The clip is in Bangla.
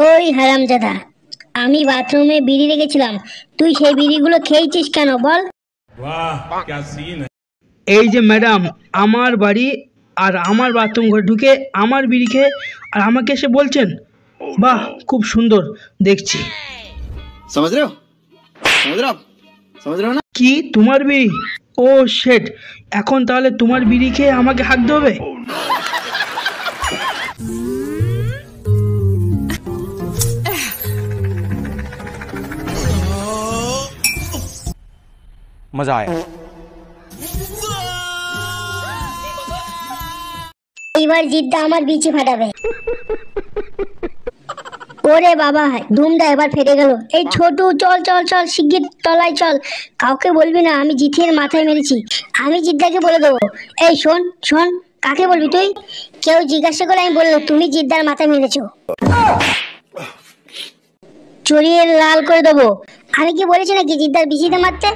ওই হারামজাদা, আমি বাথরুমে বিড়ি রেখেছিলাম, তুই সেই বিড়িগুলো খেয়েছিস কেন বল? এই যে ম্যাডাম, আমার বাড়ি আর আমার বাথরুম ঘরে ঢুকে আমার বিড়ি খেয়ে আর আমাকে এসে বলছেন? বাহ, খুব সুন্দর দেখছি। কি তোমার বিড়ি? ও শেট, এখন তাহলে তোমার বিড়ি খেয়ে আমাকে হাঁকতে হবে? मजा आया। এইবার জিদ্দা আমার বিচি ফাটাবে। ওরে বাবা, ধুমদা এবার ফেটে গেল। এই ছোটু, চল চল চল, শিগগির তলায় চল। কাউকে বলবি না আমি জিথের মাথায় মেরেছি। আমি জিদ্দাকে বলে দেবো। এই শোন শোন, কাকে বলবি তুই? কেউ জিজ্ঞাসা করে আমি বললো তুমি জিদ্দার মাথায় মেরেছো। চড়িয়ে লাল করে দেবো। আমি কি বলেছি নাকি জিদ্দার বিচিতে মারতে?